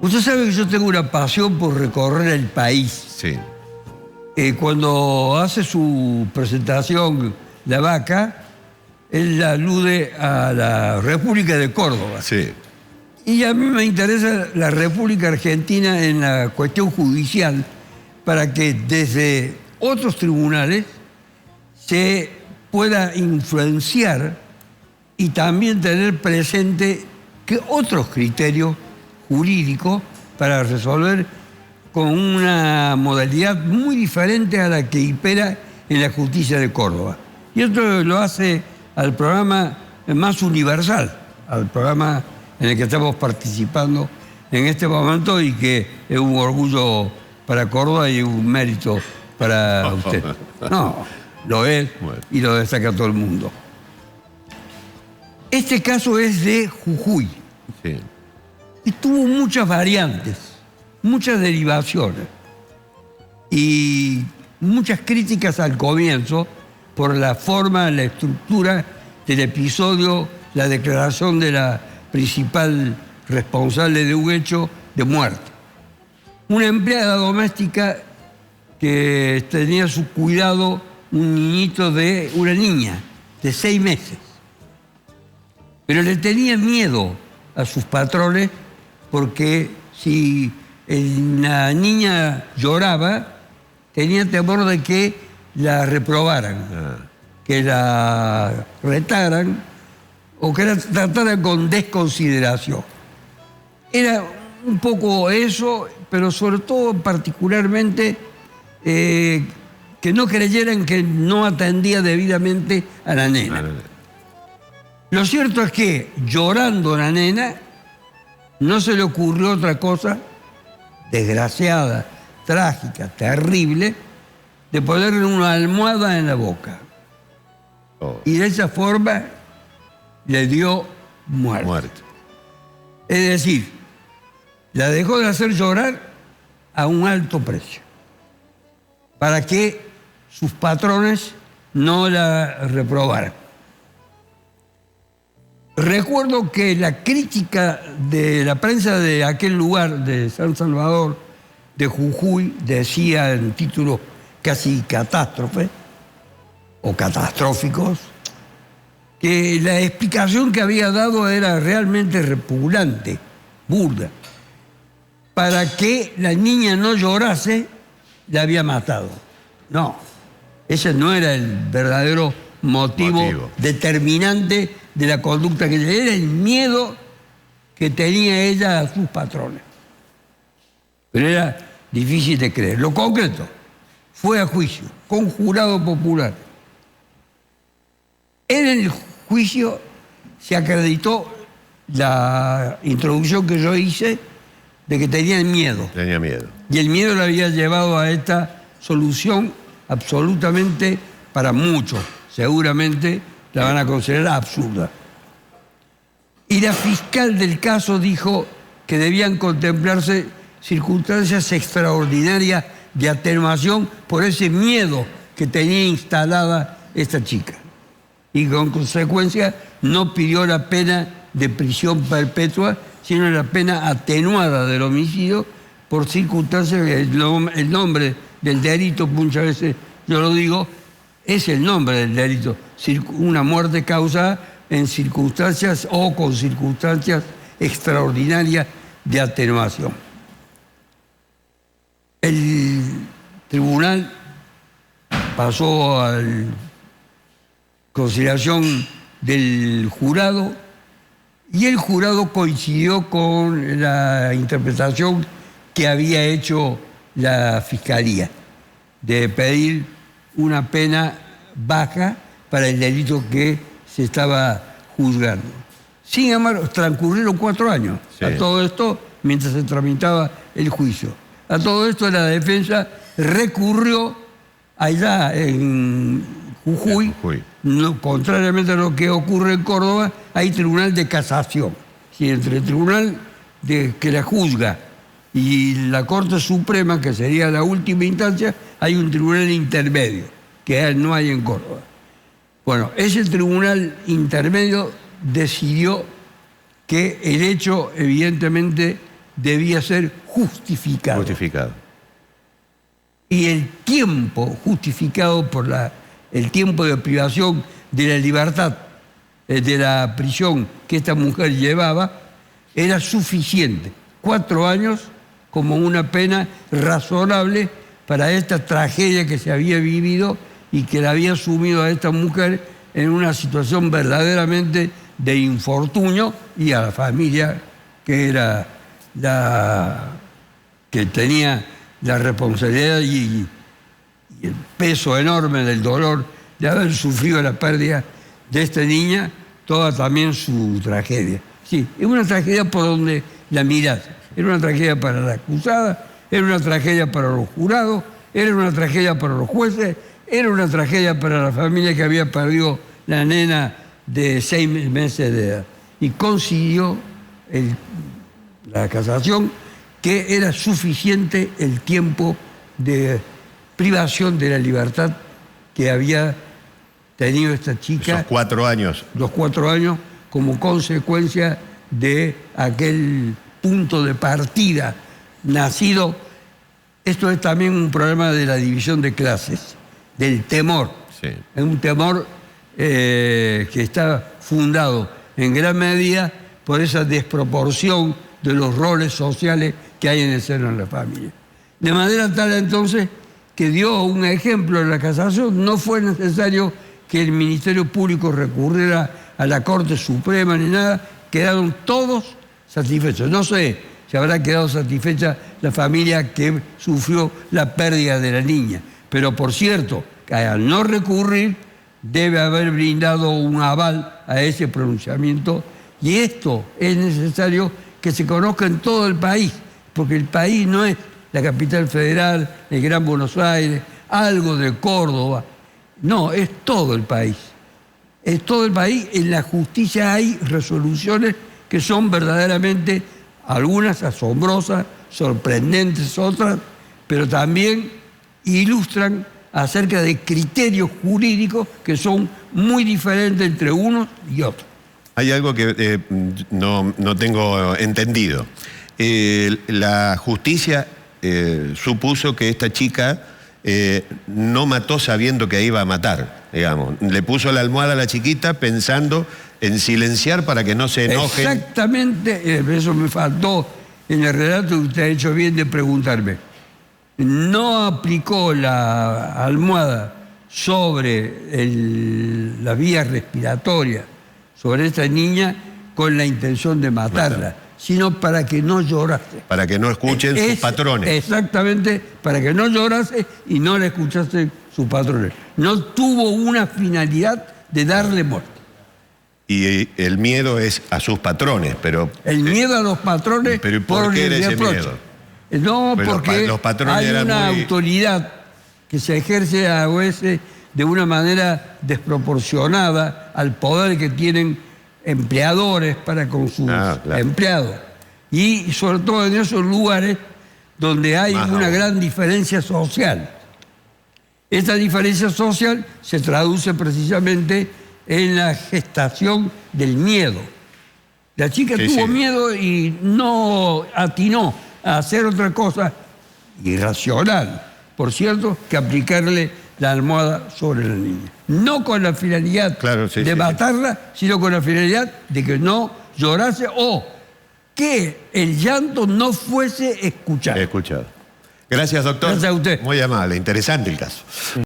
Usted sabe que yo tengo una pasión por recorrer el país. Sí. Cuando hace su presentación La Vaca, él alude a la República de Córdoba. Sí. Y a mí me interesa la República Argentina en la cuestión judicial para que desde otros tribunales se pueda influenciar y también tener presente que otros criterios jurídicos para resolver con una modalidad muy diferente a la que impera en la justicia de Córdoba. Y esto lo hace al programa más universal, al programa en el que estamos participando en este momento y que es un orgullo para Córdoba y un mérito para usted. No, lo es y lo destaca todo el mundo. Este caso es de Jujuy. Sí. Y tuvo muchas variantes, muchas derivaciones y muchas críticas al comienzo por la forma, la estructura del episodio, la declaración de la principal responsable de un hecho de muerte. Una empleada doméstica que tenía a su cuidado un niñito de una niña de 6 meses. Pero le tenía miedo a sus patrones porque si la niña lloraba, tenía temor de que la reprobaran, que la retaran o que la trataran con desconsideración. Era un poco eso, pero sobre todo particularmente que no creyeran que no atendía debidamente a la nena. Lo cierto es que llorando la nena, no se le ocurrió otra cosa desgraciada, trágica, terrible, de ponerle una almohada en la boca. Y de esa forma le dio muerte. Es decir, la dejó de hacer llorar a un alto precio, para que sus patrones no la reprobaran. Recuerdo que la crítica de la prensa de aquel lugar, de San Salvador, de Jujuy, decía en títulos casi catástrofe o catastróficos, que la explicación que había dado era realmente repugnante, burda. Para que la niña no llorase, la había matado. No, ese no era el verdadero motivo determinante de la conducta que tenía, era el miedo que tenía ella a sus patrones. Pero era difícil de creer. Lo concreto, fue a juicio, con jurado popular. En el juicio se acreditó la introducción que yo hice de que tenían miedo. Tenía miedo. Y el miedo le había llevado a esta solución absolutamente, para muchos, seguramente la van a considerar absurda. Y la fiscal del caso dijo que debían contemplarse circunstancias extraordinarias de atenuación por ese miedo que tenía instalada esta chica. Y con consecuencia no pidió la pena de prisión perpetua, sino la pena atenuada del homicidio por circunstancias. El nombre del delito, muchas veces yo lo digo, es el nombre del delito. Una muerte causada en circunstancias o con circunstancias extraordinarias de atenuación. El tribunal pasó a consideración del jurado y el jurado coincidió con la interpretación que había hecho la fiscalía de pedir una pena baja para el delito que se estaba juzgando. Sin embargo, transcurrieron 4 años a todo esto mientras se tramitaba el juicio. A todo esto la defensa recurrió allá en Jujuy. No, contrariamente a lo que ocurre en Córdoba, hay tribunal de casación. Si entre el tribunal que la juzga y la Corte Suprema, que sería la última instancia, hay un tribunal intermedio, que no hay en Córdoba. Bueno, ese tribunal intermedio decidió que el hecho evidentemente debía ser justificado. Justificado. Y el tiempo justificado por el tiempo de privación de la libertad, de la prisión que esta mujer llevaba, era suficiente. 4 años como una pena razonable para esta tragedia que se había vivido y que la había sumido a esta mujer en una situación verdaderamente de infortunio, y a la familia que era que tenía la responsabilidad y el peso enorme del dolor de haber sufrido la pérdida de esta niña, toda también su tragedia. Sí, es una tragedia por donde la mirás. Era una tragedia para la acusada, era una tragedia para los jurados, era una tragedia para los jueces, era una tragedia para la familia que había perdido la nena de 6 meses de edad. Y consiguió la casación que era suficiente el tiempo de privación de la libertad que había tenido esta chica. Esos 4 años. Los 4 años como consecuencia de aquel punto de partida nacido. Esto es también un problema de la división de clases, del temor. Sí. Es un temor que está fundado en gran medida por esa desproporción de los roles sociales que hay en el seno de la familia. De manera tal entonces que dio un ejemplo en la casación. No fue necesario que el Ministerio Público recurriera a la Corte Suprema ni nada, quedaron todos satisfechos. No sé si habrá quedado satisfecha la familia que sufrió la pérdida de la niña, pero por cierto, que al no recurrir debe haber brindado un aval a ese pronunciamiento, y esto es necesario que se conozca en todo el país, porque el país no es la capital federal, el Gran Buenos Aires, algo de Córdoba. No, es todo el país. Es todo el país. En la justicia hay resoluciones que son verdaderamente, algunas asombrosas, sorprendentes, otras, pero también ilustran acerca de criterios jurídicos que son muy diferentes entre unos y otros. Hay algo que no tengo entendido. La justicia supuso que esta chica no mató sabiendo que iba a matar, digamos. Le puso la almohada a la chiquita pensando en silenciar para que no se enojen. Exactamente, eso me faltó en el relato que usted ha hecho bien de preguntarme. No aplicó la almohada sobre la vía respiratoria, sobre esta niña, con la intención de matarla, sino para que no llorase. Para que no escuchen sus patrones. Exactamente, para que no llorase y no le escuchase sus patrones. No tuvo una finalidad de darle muerte. Y el miedo es a sus patrones, pero... El miedo a los patrones. ¿Pero por qué era ese miedo? No, pero porque los patrones hay eran una autoridad que se ejerce a veces de una manera desproporcionada al poder que tienen empleadores para con sus empleados. Y sobre todo en esos lugares donde hay una gran diferencia social. Esta diferencia social se traduce precisamente en la gestación del miedo. La chica tuvo miedo y no atinó a hacer otra cosa irracional, por cierto, que aplicarle la almohada sobre la niña. No con la finalidad de matarla, sino con la finalidad de que no llorase o que el llanto no fuese escuchado. Gracias, doctor. Gracias a usted. Muy amable, interesante el caso.